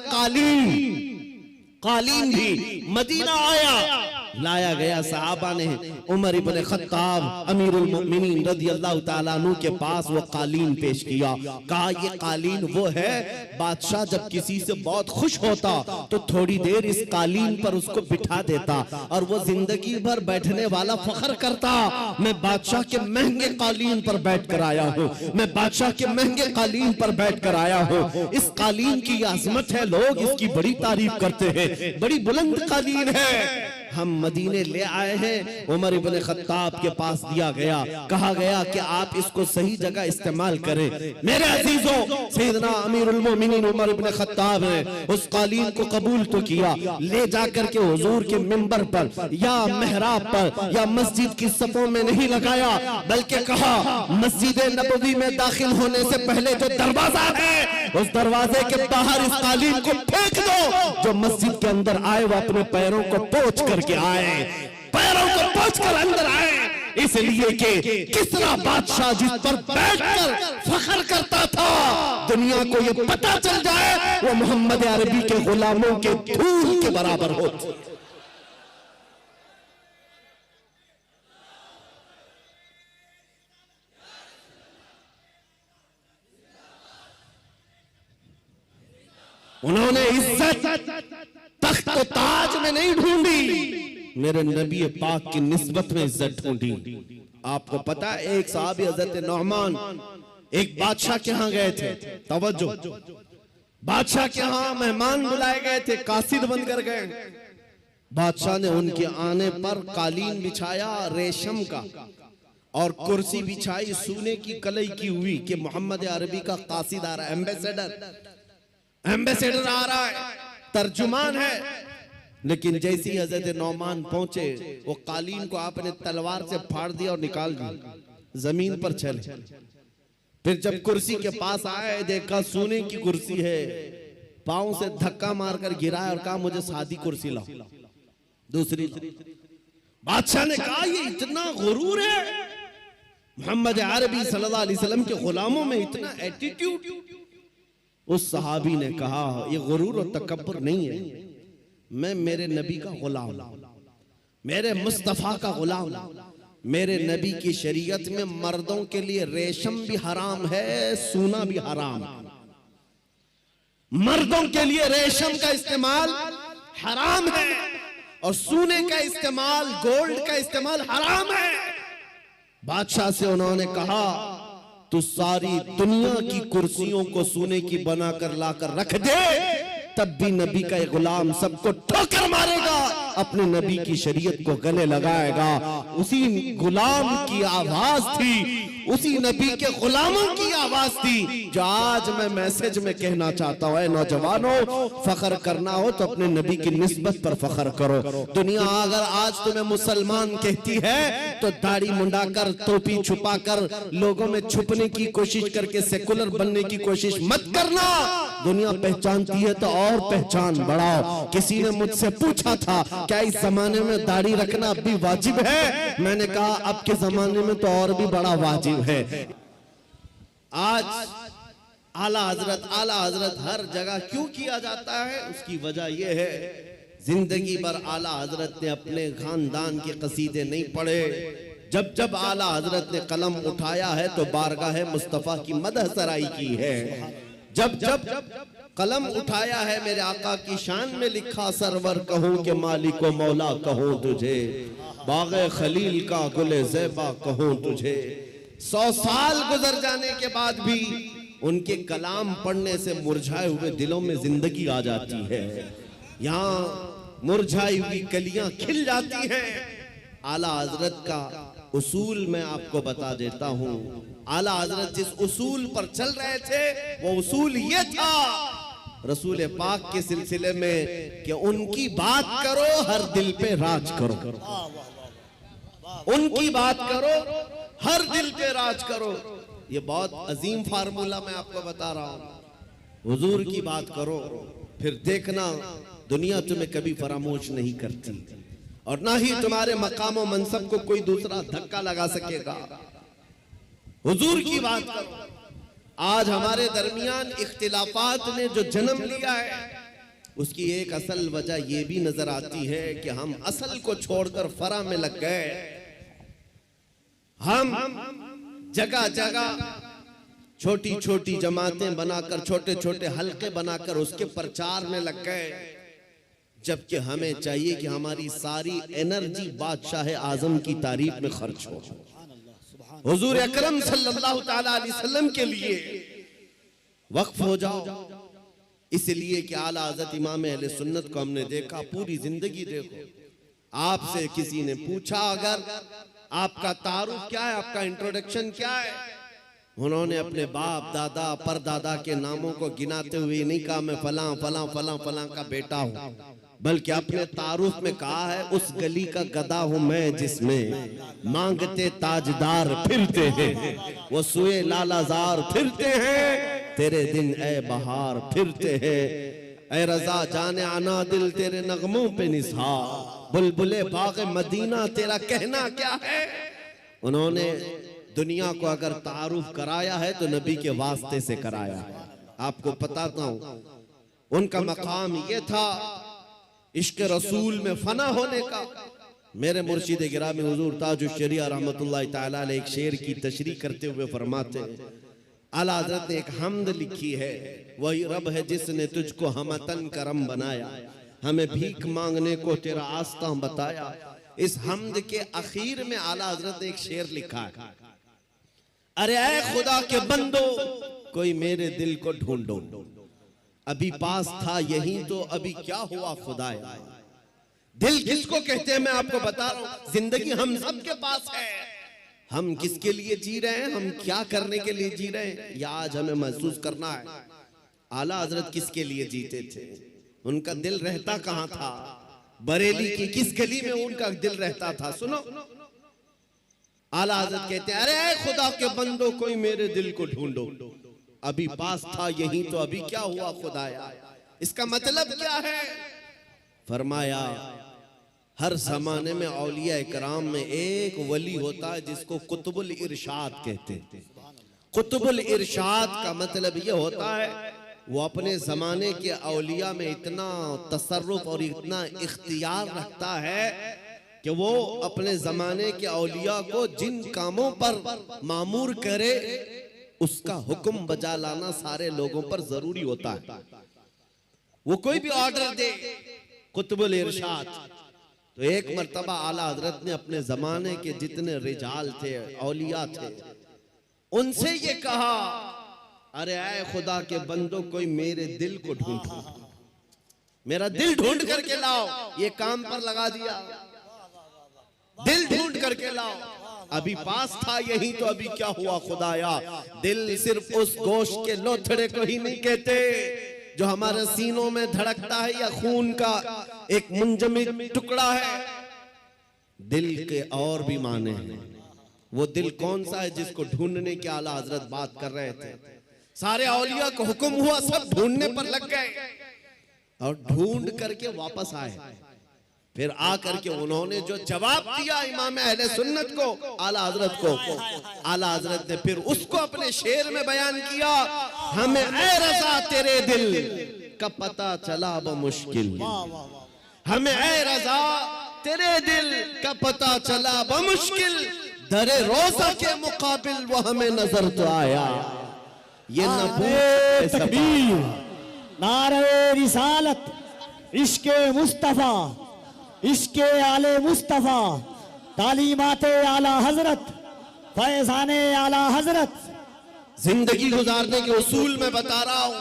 कालीन भी मदीना आया, लाया गया। सहाबा ने उमर इब्ने खत्ताब अमीरुल मोमिनीन रदियल्लाहु ताला अन्हु के पास वो कालीन पेश किया। कहा ये कालीन वो है, बादशाह जब किसी से बहुत खुश होता तो थोड़ी देर इस कालीन पर उसको बिठा देता और वो जिंदगी भर बैठने वाला फख्र करता, मैं बादशाह के महंगे कालीन पर बैठ कर आया हूँ, मैं बादशाह के महंगे कालीन पर बैठ कर आया हूँ। इस कालीन की आजमत है, लोग इसकी बड़ी तारीफ करते हैं, बड़ी बुलंद कालीन है। हम मदीने ले आए हैं, उमर इब्ने खत्ताब के पास दिया गया, कहा गया कि आप इसको सही जगह इस्तेमाल करें। मेरे अजीजों, सैयदना अमीरुल मोमिनीन उमर इब्ने खत्ताब ने उस कालीन को कबूल तो किया, ले जाकर के हुजूर के मिंबर पर या मेहराब पर या मस्जिद की सफों में नहीं लगाया, बल्कि कहा मस्जिद नबवी में दाखिल होने से पहले जो दरवाजा है उस दरवाजे के बाहर इस कालीन को फेंक दो। जो मस्जिद के अंदर आए वो अपने पैरों को पोंछ करके आए, पैरों को पोंछ कर अंदर आए, इसलिए कि किसरा बादशाह जिस पर बैठकर फख्र करता था, दुनिया को ये पता चल जाए वो मोहम्मद अरबी के गुलामों के धूल के बराबर हो। उन्होंने इज्जत तख्त और ताज में नहीं ढूंढी, मेरे नबी पाक की निस्बत में इज्जत ढूंढी। आपको पता है एक साहबी हजरत नौमान एक बादशाह के यहाँ गए थे, तवज्जो, बादशाह के यहाँ मेहमान बुलाए गए थे, कासिद बनकर गए। बादशाह ने उनके आने पर कालीन बिछाया रेशम का और कुर्सी बिछाई सोने की कलई की हुई कि मोहम्मद अरबी का कासिद आ रहा है, एम्बेसडर आ रहा है, तर्जुमान है। लेकिन जैसी हजरत नौमान पहुंचे, वो कालीन को आपने तलवार से फाड़ दिया और निकाल दिया, जमीन पर चले। फिर जब कुर्सी के पास आए, देखा सोने की कुर्सी है, पांव से धक्का मारकर गिराया और कहा मुझे सादी कुर्सी लाओ, दूसरी। बादशाह ने कहा ये इतना गुरूर है, मोहम्मद अरबी सल्लल्लाहु अलैहि वसल्लम के गुलामों में इतना एटीट्यूड। उस सहाबी ने कहा ये गुरूर और तकब्बुर नहीं है, मैं मेरे नबी का गुलाम, मेरे मुस्तफा का गुलाम। मेरे नबी की शरीयत में मर्दों के लिए रेशम भी हराम है, सोना भी हराम। मर्दों के लिए रेशम का इस्तेमाल हराम है, और सोने का इस्तेमाल, गोल्ड का इस्तेमाल हराम है। बादशाह से उन्होंने कहा तू सारी दुनिया की कुर्सियों को सोने की बनाकर लाकर रख दे, तब भी नबी का गुलाम सबको ठोकर मारेगा, अपने नबी की शरीयत को गले लगाएगा। उसी गुलाम की आवाज थी, उसी नबी के गुलामों की आवाज थी जो आज मैं मैसेज में कहना चाहता हूं। नौजवानों, फख्र करना हो तो अपने नबी की निस्बत पर फख्र करो। दुनिया अगर आज तुम्हें मुसलमान कहती है तो दाढ़ी मुंडाकर, टोपी छुपाकर, लोगों में छुपने की कोशिश करके सेकुलर बनने की कोशिश मत करना। दुनिया पहचानती है तो और पहचान बढ़ाओ। किसी ने मुझसे पूछा था क्या इस जमाने में दाढ़ी रखना अब भी वाजिब है? मैंने कहा अब के जमाने में तो और भी बड़ा वाजिब है। आज आला हजरत हर जगह क्यों किया जाता है? उसकी वजह यह है जिंदगी भर आला हजरत ने अपने खानदान के कसीदे नहीं पढ़े। जब जब आला हजरत ने कलम उठाया है तो बारगाह मुस्तफा की मदह सराई की है। जब जब कलम उठाया है मेरे आका की शान में लिखा सरवर कहूं के मालिक व मौला कहूं तुझे, बाग़े खलील का गुले ज़ेबा कहूं तुझे। 100 साल गुजर जाने के बाद भी उनके कलाम पढ़ने से मुरझाए हुए दिलों में जिंदगी आ जाती है। यहाँ मुरझाई हुई कलियां खिल जाती हैं। आला हजरत का उसूल मैं आपको बता देता हूँ। आला हजरत जिस उसूल पर चल रहे थे वो उसूल ये था रसूल पाक के सिलसिले में कि उनकी बात करो हर दिल पे राज करो, उनकी बात करो हर दिल पे राज करो। ये बहुत अजीम फार्मूला मैं आपको बता रहा हूं। हुजूर की बात करो, फिर देखना दुनिया तुम्हें कभी फरामोश नहीं करती और ना ही तुम्हारे मकाम और मनसब को कोई दूसरा धक्का लगा सकेगा। हुजूर की बात करो। आज हमारे दरमियान इख्तिलाफात ने जो जन्म लिया है उसकी एक असल वजह यह भी नजर आती है कि हम असल को छोड़कर फरा में लग गए। हम जगह जगह छोटी छोटी जमातें बनाकर, छोटे छोटे हलके बनाकर उसके प्रचार में लग गए, जबकि हमें चाहिए कि हमारी सारी एनर्जी बादशाह आजम की तारीफ में खर्च हो, हुजूर अकरम सल्लल्लाहु ताला अलैहि वसल्लम के लिए वक्फ हो जाओ। इसलिए कि आला हज़रत इमाम अहले सुन्नत को हमने देखा पूरी जिंदगी। देखो, आपसे किसी ने पूछा अगर आपका तारुफ क्या है, आपका इंट्रोडक्शन क्या है, उन्होंने अपने बाप दादा परदादा के नामों को गिनाते हुए नहीं कहा मैं फलां फलां फलां फलां का बेटा हूं, बल्कि अपने तारुफ में कहा है उस गली का गधा हूं मैं जिसमें मांगते ताजदार फिरते हैं, वो सुए लालाजार फिरते हैं, तेरे दिन ए बहार फिरते हैं, ए रजा जाने आना दिल तेरे नगमों पे निसार, बुलबुले बाग मदीना तेरा कहना क्या है। उन्होंने दुनिया को अगर तारुफ कराया है तो नबी के वास्ते से कराया है। आपको बताता हूं उनका मकाम ये था इश्क रसूल में फना होने का। मेरे मुर्शिद गिरामी हुजूर ताजुश शरिया रहमतुल्लाह तआला अलैह एक शेर की तशरीह करते हुए फरमाते हैं, आला हज़रत ने एक हमद लिखी है, वही रब है जिसने तुझको हमतन करम बनाया, हमें भीख मांगने को तेरा आस्था बताया। इस हमद के आखिर में आला हज़रत ने एक शेर लिखा है, अरे ऐ खुदा के बंदो कोई मेरे दिल को ढूंढो, अभी पास था यही तो अभी क्या हुआ खुदाया। दिल किसको कहते हैं मैं आपको बता रहा हूं, जिंदगी हम सब के पास है। हम किसके लिए जी रहे हैं, हम क्या करने के लिए जी रहे हैं, यह आज हमें महसूस करना है। आला हजरत किसके लिए जीते थे, उनका दिल रहता कहां था, बरेली की किस गली में उनका दिल रहता था। सुनो, आला हजरत कहते हैं अरे खुदा के बंदो कोई मेरे दिल को ढूंढो, अभी पास था यही तो अभी क्या हुआ खुदाया। इसका मतलब क्या है? फरमाया हर जमाने में औलिया इकराम में एक वली होता है जिसको कुतुबुल इरशाद कहते हैं। कुतुबुल इरशाद का मतलब यह होता है वो अपने जमाने के औलिया में इतना तसर्रुफ और इतना इख्तियार रखता है कि वो अपने जमाने के औलिया को जिन कामों पर मामूर करे उसका हुक्म बजा लाना सारे लोगों पर जरूरी होता है। वो कोई भी ऑर्डर दे, कुतुबुल इरशाद तो एक मर्तबा आला हजरत ने अपने जमाने के जितने रिजाल थे, औलिया थे, उनसे ये कहा, अरे आए खुदा के बंदो, कोई मेरे दिल को ढूंढो, मेरा दिल ढूंढ करके लाओ। ये काम पर लगा दिया, दिल ढूंढ करके लाओ। अभी पास था यही, तो अभी क्या हुआ खुदाया, दिल सिर्फ उस गोश्त के लोथड़े को ही नहीं कहते जो हमारे सीनों में धड़कता है, या खून का एक मुंजमद टुकड़ा है। दिल के और भी माने हैं। वो दिल कौन सा है जिसको ढूंढने के आला हजरत बात कर रहे थे। सारे औलिया को हुक्म हुआ, सब ढूंढने पर लग गए और ढूंढ करके वापस आए। फिर आकर के उन्होंने जो जवाब दिया इमाम अहले सुन्नत को, आला हजरत को, आला हजरत ने फिर उसको अपने शेर में बयान किया, हमें ऐ रज़ा तेरे दिल का पता चला बमुश्किल, हमें ऐ रज़ा तेरे दिल का पता चला बमुश्किल, दरे रोजा के मुकाबिल वो हमें नजर तो आया। ये तकबीर, नारे रिसालत, इश्के मुस्तफा, इश्के आले मुस्तफा, तालीमाते आला हजरत, फैजाने आला हजरत। जिंदगी गुजारने के उसूल में बता रहा हूं,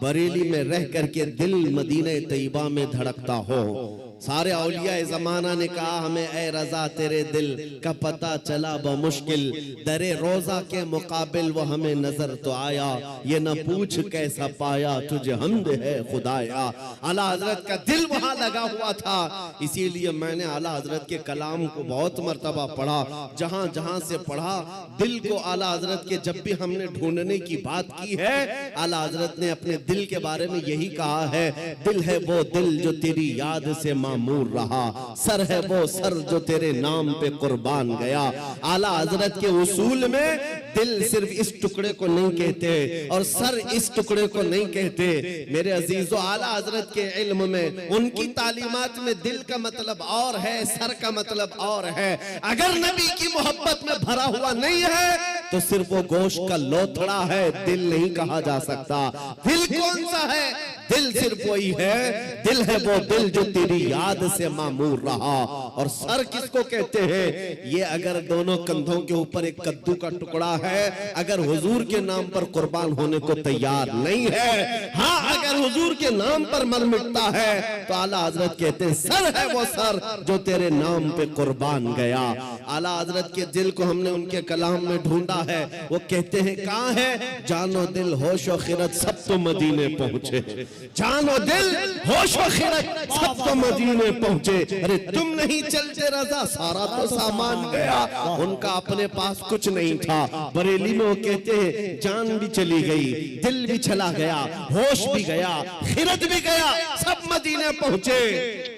बरेली में रह करके दिल मदीने तैयबा में धड़कता हो। सारे औलिया जमाना ने कहा, हमें ऐ रज़ा तेरे दिल का पता चला बमुश्किल, दरे रोजा के मुकाबिल वो हमें नजर तो आया। ये न पूछ कैसा पाया तुझे हमद है खुदाया। आला हजरत का दिल वहां लगा हुआ था, इसीलिए मैंने आला हजरत के कलाम को बहुत मर्तबा पढ़ा। जहां जहां से पढ़ा, दिल को आला हजरत के जब भी हमने ढूंढने की बात की है, आला हजरत ने अपने दिल के बारे में यही कहा है, दिल है वो दिल जो तेरी याद से मामूर रहा, सर है वो सर जो तेरे नाम पे कुर्बान गया। आला हजरत के उसूल में दिल सिर्फ इस टुकड़े को नहीं कहते और सर इस टुकड़े को नहीं कहते। मेरे अजीजों, आला हजरत के इल्म में, उनकी तालीमात में दिल का मतलब और है, सर का मतलब और है। अगर नबी की मोहब्बत में भरा हुआ नहीं है तो सिर्फ वो गोश्त का लोथड़ा है, दिल नहीं कहा जा सकता। दिल कौन सा है? दिल सिर्फ वही है, दिल है वो दिल जो तेरी याद से मामूर रहा। और सर किसको कहते हैं? ये अगर दोनों कंधों के ऊपर एक कद्दू का टुकड़ा है, अगर हुजूर के नाम पर कुर्बान होने को तैयार नहीं है, हाँ अगर हुजूर के नाम पर मर मिटता है, तो आला हजरत कहते हैं सर है वो सर जो तेरे नाम पे कुर्बान गया। आला हजरत के दिल को हमने उनके कलाम में ढूंढा है। वो कहते हैं कहाँ है? जानो दिल होशो खिरत सब तो मदीने पहुंचे, जानो दिल होशो खिरत सब तो मदीने पहुंचे। अरे तुम नहीं चलते रज़ा, सारा तो सामान गया। उनका अपने पास कुछ नहीं था। बरेली में वो कहते हैं जान भी चली गई, दिल भी चला गया, होश भी गया, खिरत भी गया, सब मदीने पहुंचे।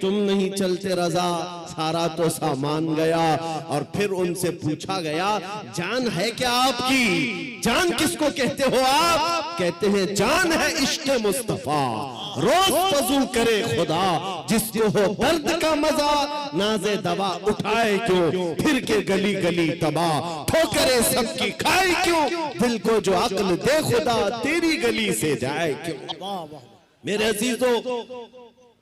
तुम नहीं चलते रज़ा, सारा तो सामान गया। और फिर उनसे पूछा गया जान है क्या आपकी? जान किसको कहते हो आप? कहते हैं जान है इश्क मुस्तफा, रोज वजू करे खुदा, जिसको हो दर्द का मजा, नाज़े दवा उठाए क्यों, फिर के गली गली तबाह, ठोकरे सबकी खाए क्यों, दिल को जो अक्ल दे खुदा, तेरी गली से जाए क्यों। मेरे अजीजों,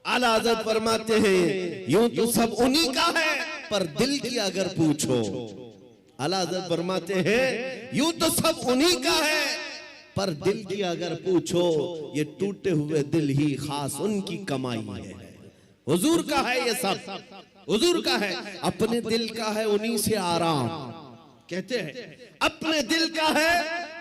आला हज़रत फरमाते हैं यूं तो सब उन्हीं का है, पर दिल की अगर पूछो, आला हज़रत फरमाते हैं यूं तो सब उन्हीं का है, पर दिल की अगर पूछो, ये टूटे हुए दिल ही खास उनकी कमाई है। हुजूर का है ये सब, हुजूर का है, अपने दिल का है उन्हीं से आराम। कहते हैं अपने दिल का है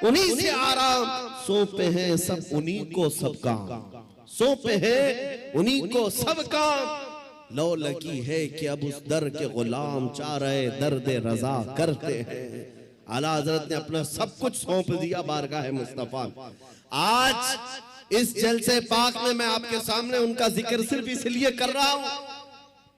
उन्हीं से आराम, सौंपे हैं सब उन्हीं को सब काम, सौंपे हैं उन्हीं को सब काम। लो लगी है कि अब उस दर के गुलाम चाह रहे दर्द रजा करते हैं। आला हजरत ने अपना सब कुछ सौंप दिया बारगाह मुस्तफा। आज इस जलसे पाक में मैं आपके सामने उनका जिक्र सिर्फ इसलिए कर रहा हूं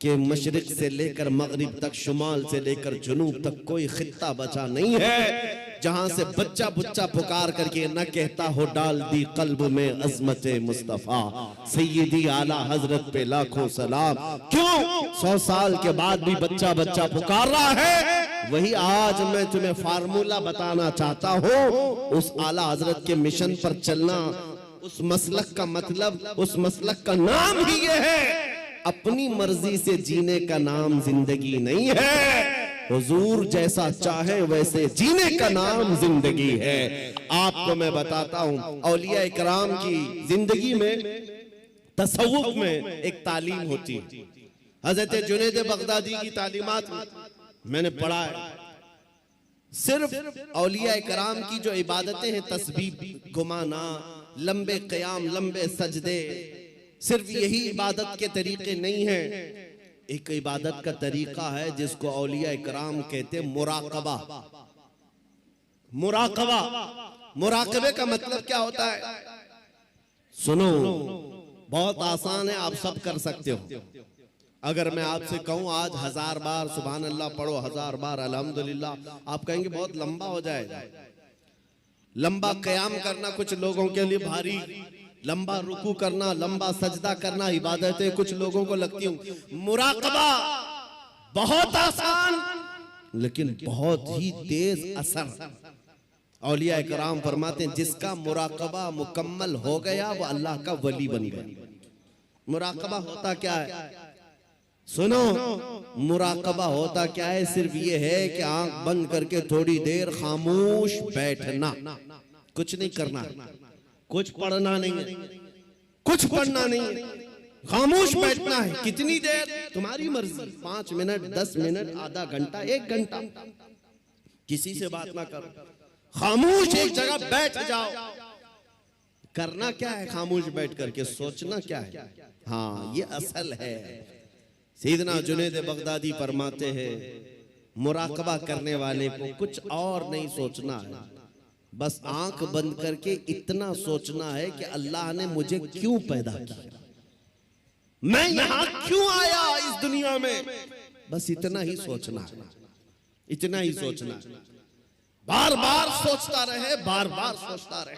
कि मशरिक से लेकर मगरिब तक, शुमाल से लेकर जुनूब तक कोई खित्ता बचा नहीं है जहां से बच्चा बुच्चा पुकार करके न कहता हो डाल दी कल्ब में अजमत मुस्तफा। सैयदी आला हजरत पे लाखों सलाम। क्यों 100 साल के बाद भी बच्चा बच्चा पुकार रहा है? वही आज मैं तुम्हें फार्मूला बताना चाहता हूं। उस आला हजरत के मिशन पर चलना, उस मसलक का मतलब, उस मसलक का नाम ही ये है अपनी मर्जी से जीने का नाम जिंदगी नहीं है। हुजूर जैसा चाहे वैसे जीने का नाम जिंदगी है। आपको मैं बताता हूं, औलिया इकराम की जिंदगी में, तसव्वुफ में एक तालीम होती है। हजरत जुनैद बगदादी की तालीमात मैंने पढ़ा है। सिर्फ औलिया इकराम की जो इबादतें हैं, तस्बीह घुमाना, लंबे क़याम, लंबे सजदे, सिर्फ यही इबादत के तरीके नहीं हैं। एक इबादत का तरीका है जिसको औलिया इकराम कहते हैं मुराकबा। मुराकबा, मुराकबे का मतलब क्या होता है? सुनो, बहुत आसान है, आप सब कर सकते हो। अगर मैं आपसे कहूं आज 1000 बार सुभान अल्लाह पढ़ो, 1000 बार अल्हम्दुलिल्लाह, आप कहेंगे बहुत लंबा हो जाएगा। लंबा क़याम करना कुछ लोगों के लिए भारी, लंबा रुकू करना, लंबा सजदा करना इबादतें कुछ लोगों को लगती हूं। मुराकबा बहुत आसान लेकिन बहुत ही तेज असर। औलिया इकराम फरमाते हैं जिसका मुराकबा मुकम्मल हो गया वो अल्लाह का वली बन गया। मुराकबा होता क्या है? सुनो, मुराकबा होता क्या है? सिर्फ ये है कि आंख बंद करके थोड़ी देर खामोश बैठना, कुछ नहीं करना, कुछ पढ़ना नहीं है, कुछ पढ़ना नहीं है, खामोश बैठना है। कितनी देर? तुम्हारी मर्जी, 5 मिनट, 10 मिनट, आधा घंटा, 1 घंटा, किसी से बात ना करो, खामोश एक जगह बैठ जाओ। करना क्या है खामोश बैठ करके? सोचना क्या है? हाँ, ये असल है। सैयदना जुनैद बगदादी फरमाते हैं मुराकबा करने वाले को कुछ और नहीं सोचना है, बस आंख बंद करके इतना सोचना है कि अल्लाह ने मुझे क्यों पैदा किया, मैं यहां क्यों आया इस दुनिया में। बस इतना ही सोचना है, इतना ही सोचना है। बार बार सोचता रहे, बार बार सोचता रहे।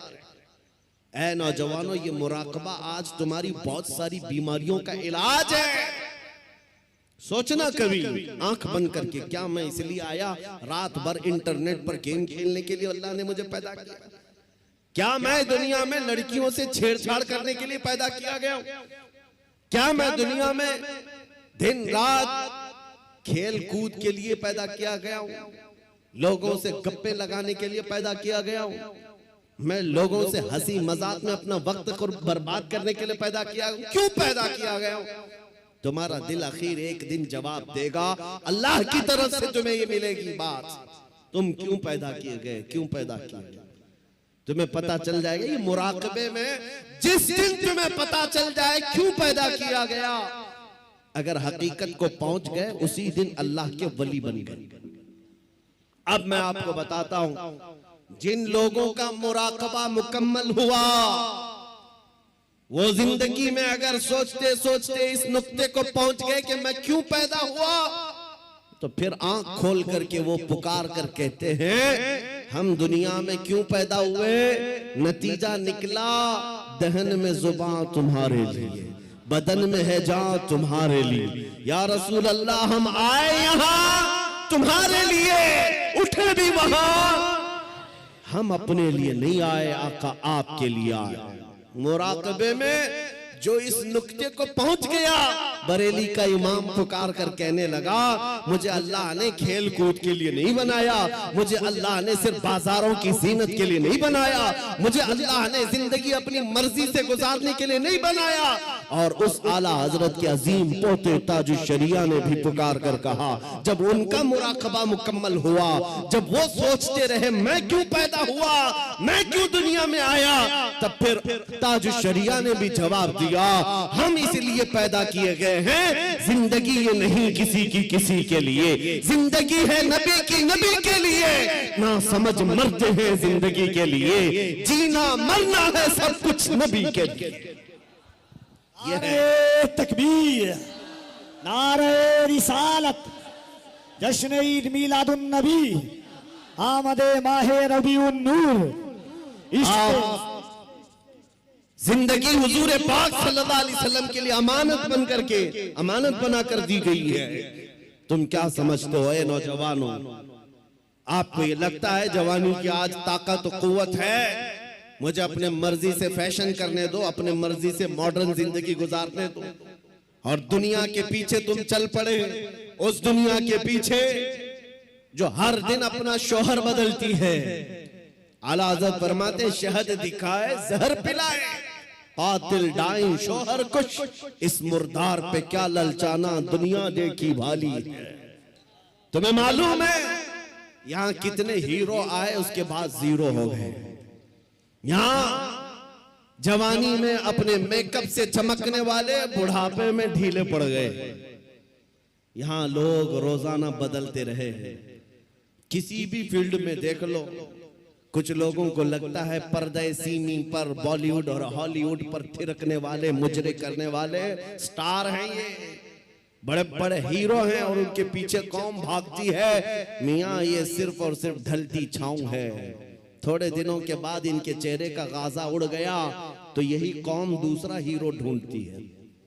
ऐ नौजवानों, ये मुराकबा आज तुम्हारी बहुत सारी बीमारियों का इलाज है। सोचना कभी आंख बंद करके, क्या मैं इसलिए आया रात भर इंटरनेट पर गेम खेलने के लिए अल्लाह ने मुझे पैदा किया? क्या मैं दुनिया में लड़कियों से छेड़छाड़ करने के लिए पैदा किया गया? क्या मैं दुनिया में दिन रात खेल कूद के लिए पैदा किया गया हूं? लोगों से गप्पे लगाने के लिए पैदा किया गया हूं? मैं लोगों से हंसी मजाक में अपना वक्त को बर्बाद करने के लिए पैदा किया? क्यों पैदा किया गया हूं? तुम्हारा दिल आखिर एक दिन जवाब देगा। अल्लाह की तरफ से तुम्हें ये मिलेगी बात, तुम क्यों पैदा किए गए, क्यों पैदा किए गए, तुम्हें पता चल जाएगा। ये मुराकबे में जिस दिन तुम्हें पता चल जाए क्यों पैदा किया गया, अगर हकीकत को पहुंच गए उसी दिन अल्लाह के वली बन गए। अब मैं आपको बताता हूं, जिन लोगों का मुराकबा मुकम्मल हुआ वो जिंदगी में अगर सोचते सोचते इस नुक्ते को पहुंच गए कि मैं क्यों पैदा हुआ, तो फिर आंख खोल करके वो पुकार कर कहते हैं हम दुनिया में क्यों पैदा हुए। नतीजा निकला, दहन में जुबान तुम्हारे लिए, बदन में है जान तुम्हारे लिए। या रसूल अल्लाह, हम आए यहां तुम्हारे लिए, उठे भी वहां, हम अपने लिए नहीं आए, आका आपके लिए आए। मुराकबे में जो इस नुक्ते को पहुंच गया, बरेली का इमाम पुकार कर कहने लगा मुझे अल्लाह ने खेल कूद के लिए नहीं बनाया, मुझे अल्लाह ने सिर्फ बाजारों की जीनत के लिए नहीं बनाया, मुझे अल्लाह ने जिंदगी अपनी मर्जी से गुजारने के लिए नहीं बनाया। और उस आला हजरत के अजीम पोते ताजुश्शरिया ने भी पुकार कर कहा, जब उनका मुराकबा मुकम्मल हुआ, जब वो सोचते रहे मैं क्यों पैदा हुआ, मैं क्यों दुनिया में आया, तब फिर ताजुश्शरिया ने भी जवाब दिया हम इसलिए पैदा किए गए हैं, जिंदगी ये नहीं किसी के लिए, जिंदगी है नबी की नबी के लिए, ना समझ मरते हैं जिंदगी के लिए, जीना मरना है सब कुछ नबी के लिए। नारे तकबीर, नारे रिसालत, जश्न ईद मिलादुन नबी, आमदे माहे रबीउन नूर। जिंदगी हुजूर पाक सल्लल्लाहु अलैहि वसल्लम के लिए अमानत बन करके, अमानत बना कर दी गई है। तुम क्या समझते हो ए नौजवानों, आपको ये लगता है जवानी की आज ताकत और कुव्वत है, मुझे अपने मर्जी से फैशन करने दो, अपने मर्जी से मॉडर्न जिंदगी गुजारने दो, और दुनिया के पीछे तुम चल पड़े, उस दुनिया के पीछे जो हर दिन अपना शोहर बदलती है। आला हज़रत फरमाते शहद दिखाए जहर पिलाए, कातिल डाइन शोहर कुछ, इस मुर्दार पे क्या ललचाना, दुनिया देखी भाली है। तुम्हें मालूम है यहां कितने हीरो आए उसके बाद जीरो हो गए। यहां जवानी में अपने मेकअप से चमकने वाले बुढ़ापे में ढीले पड़ गए। यहां लोग रोजाना बदलते रहे। किसी भी फील्ड में देख लो, कुछ लोगों को लगता है पर्दे सीमी पर बॉलीवुड और हॉलीवुड पर थिरकने वाले, मुजरे करने वाले स्टार हैं, ये बड़े बड़े हीरो हैं और उनके पीछे कौम भागती है। मियां ये सिर्फ और सिर्फ ढलती छांव है। थोड़े दिनों के बाद इनके चेहरे का गाजा उड़ गया तो यही कौम दूसरा हीरो ढूंढती है।